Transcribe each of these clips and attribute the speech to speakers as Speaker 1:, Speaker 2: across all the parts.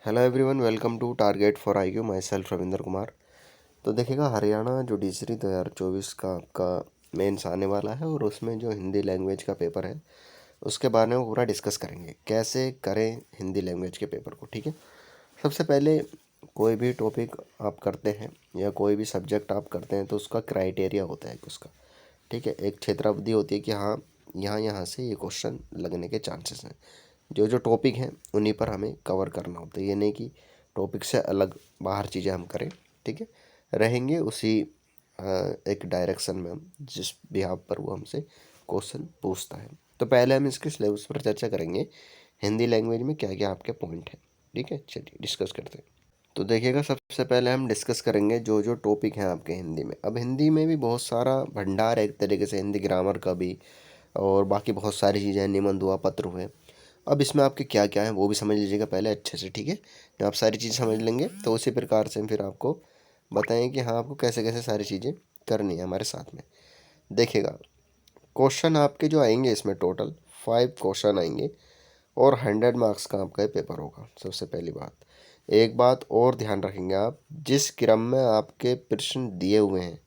Speaker 1: Hello everyone, welcome to target for IQ. My self Ravindra Kumar. तो देखिएगा, Haryana judiciary 2024 का आपका मेंस आने वाला है और उसमें जो हिंदी लैंग्वेज का पेपर है उसके बारे में पूरा डिस्कस करेंगे, कैसे करें हिंदी लैंग्वेज के पेपर को। ठीक है, सबसे पहले कोई भी टॉपिक आप करते हैं या कोई भी सब्जेक्ट आप करते हैं तो उसका क्राइटेरिया होता है उसका। ठीक है, एक क्षेत्रावधि होती है कि हाँ, यहाँ से ये क्वेश्चन लगने के चांसेस हैं। जो जो टॉपिक हैं उन्हीं पर हमें कवर करना होता है, ये नहीं कि टॉपिक से अलग बाहर चीज़ें हम करें। ठीक है, रहेंगे उसी एक डायरेक्शन में हम, जिस बिहाफ पर वो हमसे क्वेश्चन पूछता है। तो पहले हम इसके सिलेबस पर चर्चा करेंगे, हिंदी लैंग्वेज में क्या क्या आपके पॉइंट हैं। ठीक है, चलिए डिस्कस करते हैं। तो देखिएगा, सबसे पहले हम डिस्कस करेंगे जो जो टॉपिक हैं आपके हिंदी में। अब हिंदी में भी बहुत सारा भंडार है एक तरीके से, हिंदी ग्रामर का भी, और बाकी बहुत सारी चीज़ें, निबंध हुआ, पत्र हुए। अब इसमें आपके क्या क्या है वो भी समझ लीजिएगा पहले अच्छे से। ठीक है, जब आप सारी चीज़ समझ लेंगे तो उसी प्रकार से फिर आपको बताएं कि हाँ, आपको कैसे कैसे सारी चीज़ें करनी है हमारे साथ में। देखिएगा, क्वेश्चन आपके जो आएंगे इसमें टोटल 5 क्वेश्चन आएंगे और 100 मार्क्स का आपका पेपर होगा। सबसे पहली बात, एक बात और ध्यान रखेंगे आप, जिस क्रम में आपके प्रश्न दिए हुए हैं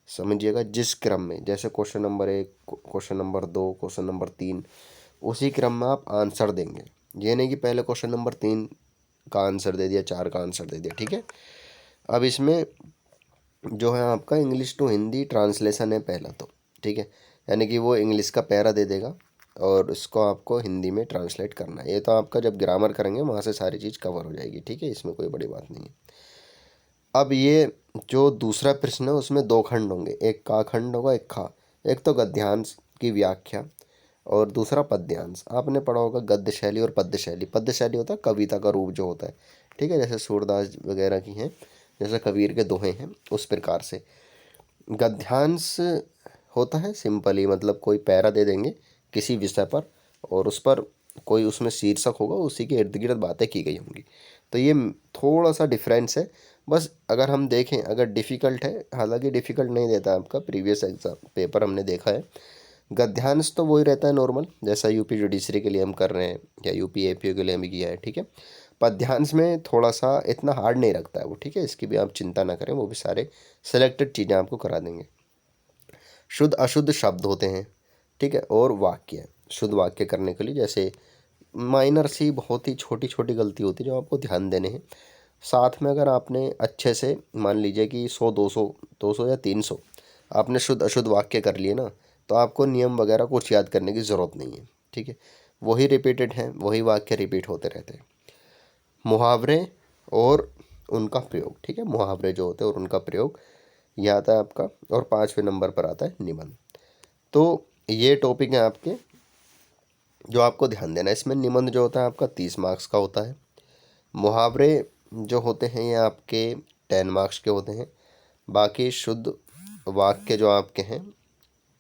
Speaker 1: समझिएगा, जिस क्रम में, जैसे question number 1, question number 2, question number 3, उसी क्रम में आप आंसर देंगे। ये नहीं कि पहले क्वेश्चन नंबर 3 का आंसर दे दिया, 4 का आंसर दे दिया। ठीक है, अब इसमें जो है आपका इंग्लिश टू हिंदी ट्रांसलेशन है पहला तो। ठीक है, यानी कि वो इंग्लिश का पैरा दे देगा और उसको आपको हिंदी में ट्रांसलेट करना है। ये तो आपका जब ग्रामर करेंगे वहाँ से सारी चीज़ कवर हो जाएगी। ठीक है, इसमें कोई बड़ी बात नहीं है। अब ये जो दूसरा प्रश्न है उसमें 2 खंड होंगे, एक का खंड होगा, एक खा। एक तो गद्यांश की व्याख्या और दूसरा पद्यांश। आपने पढ़ा होगा गद्य शैली और पद्य शैली। पद्य शैली होता है कविता का रूप जो होता है। ठीक है, जैसे सूरदास वगैरह की हैं, जैसे कबीर के दोहे हैं, उस प्रकार से। गद्यांश होता है सिंपली, मतलब कोई पैरा दे देंगे किसी विषय पर और उस पर कोई उसमें शीर्षक होगा, उसी के इर्द गिर्द बातें की गई होंगी। तो ये थोड़ा सा डिफरेंस है बस। अगर हम देखें, अगर डिफ़िकल्ट है, हालांकि डिफ़िकल्ट नहीं देता आपका, प्रीवियस एग्ज़ाम पेपर हमने देखा है। गद्यांश तो वही रहता है नॉर्मल, जैसा यूपी जुडिशरी के लिए हम कर रहे हैं या यूपी एपीओ के लिए हम किया है। ठीक है, पद्यांश में थोड़ा सा इतना हार्ड नहीं रखता है वो। ठीक है, इसकी भी आप चिंता ना करें, वो भी सारे सेलेक्टेड चीज़ें आपको करा देंगे। शुद्ध अशुद्ध शब्द होते हैं। ठीक है, और वाक्य, शुद्ध वाक्य करने के लिए जैसे माइनर सी बहुत ही छोटी छोटी गलती होती है जो आपको ध्यान देने हैं। साथ में अगर आपने अच्छे से मान लीजिए कि 100 200 या 300 आपने शुद्ध अशुद्ध वाक्य कर लिए ना, तो आपको नियम वगैरह कुछ याद करने की ज़रूरत नहीं है। ठीक है, वही रिपीटेड हैं, वही वाक्य रिपीट होते रहते हैं। मुहावरे और उनका प्रयोग। ठीक है, मुहावरे जो होते हैं और उनका प्रयोग, यह आता है आपका। और 5वें नंबर पर आता है निबंध। तो ये टॉपिक हैं आपके जो आपको ध्यान देना है। इसमें निबंध जो होता है आपका 30 मार्क्स का होता है। मुहावरे जो होते हैं ये आपके 10 मार्क्स के होते हैं। बाकी शुद्ध वाक्य जो आपके हैं,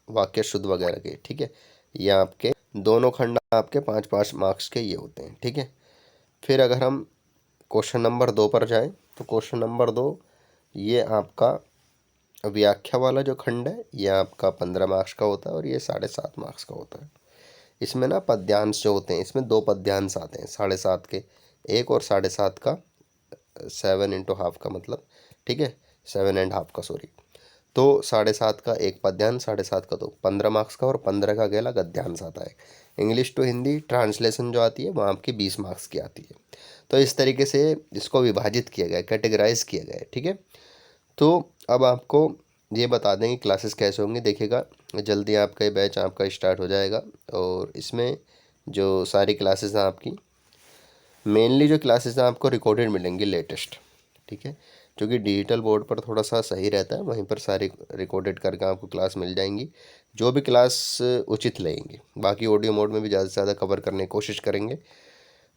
Speaker 1: वाक्य शुद्ध वगैरह के, ठीक है, ये आपके दोनों खंड आपके 5-5 मार्क्स के ये होते हैं। ठीक है, फिर अगर हम क्वेश्चन नंबर 2 पर जाएं तो क्वेश्चन नंबर 2 ये आपका व्याख्या वाला जो खंड है ये आपका 15 मार्क्स का होता है और ये 7.5 मार्क्स का होता है। इसमें ना पद्यांश जो होते हैं, इसमें 2 पद्यांश आते हैं 7.5 के, एक और 7.5 का, 7 इंटू हाफ का मतलब। ठीक है, 7 एंड हाफ का, सॉरी। तो 7.5 का एक पद्यांश, 7.5 का तो 15 मार्क्स का, और 15 का अकेला गद्यांश आता है। इंग्लिश टू हिंदी ट्रांसलेशन जो आती है वो आपकी 20 मार्क्स की आती है। तो इस तरीके से इसको विभाजित किया गया है, कैटेगराइज किया गया है। ठीक है, तो अब आपको ये बता दें कि क्लासेस कैसे होंगे। देखिएगा, जल्दी आपका ये बैच आपका स्टार्ट हो जाएगा और इसमें जो सारी क्लासेस हैं आपकी, मेनली जो क्लासेस हैं आपको रिकॉर्डेड मिलेंगी लेटेस्ट। ठीक है, जो कि डिजिटल बोर्ड पर थोड़ा सा सही रहता है, वहीं पर सारी रिकॉर्डेड करके आपको क्लास मिल जाएंगी, जो भी क्लास उचित लगेंगी। बाकी ऑडियो मोड में भी ज़्यादा से ज़्यादा कवर करने की कोशिश करेंगे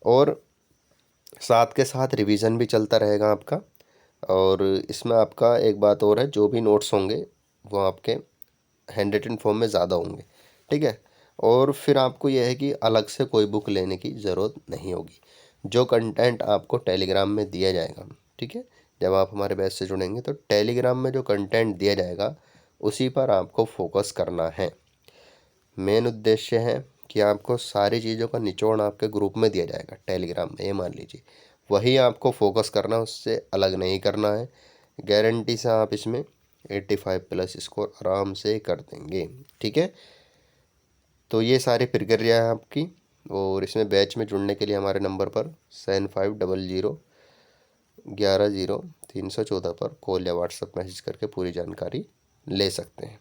Speaker 1: और साथ के साथ रिवीजन भी चलता रहेगा आपका। और इसमें आपका एक बात और है, जो भी नोट्स होंगे वो आपके हैंड रिटन फॉर्म में ज़्यादा होंगे। ठीक है, और फिर आपको यह है कि अलग से कोई बुक लेने की ज़रूरत नहीं होगी। जो कंटेंट आपको टेलीग्राम में दिया जाएगा, ठीक है, जब आप हमारे बैच से जुड़ेंगे तो टेलीग्राम में जो कंटेंट दिया जाएगा उसी पर आपको फोकस करना है। मेन उद्देश्य है कि आपको सारी चीज़ों का निचोड़ आपके ग्रुप में दिया जाएगा टेलीग्राम में। ये मान लीजिए वही आपको फोकस करना है, उससे अलग नहीं करना है। गारंटी से आप इसमें 85+ स्कोर आराम से कर देंगे। ठीक है, तो ये सारी प्रक्रिया है आपकी। और इसमें बैच में जुड़ने के लिए हमारे नंबर पर 7500 110314 पर कॉल या व्हाट्सएप मैसेज करके पूरी जानकारी ले सकते हैं।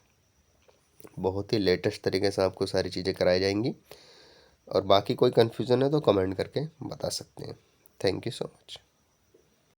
Speaker 1: बहुत ही लेटेस्ट तरीके से आपको सारी चीज़ें कराई जाएंगी। और बाकी कोई कन्फ्यूज़न है तो कमेंट करके बता सकते हैं। Thank you so much.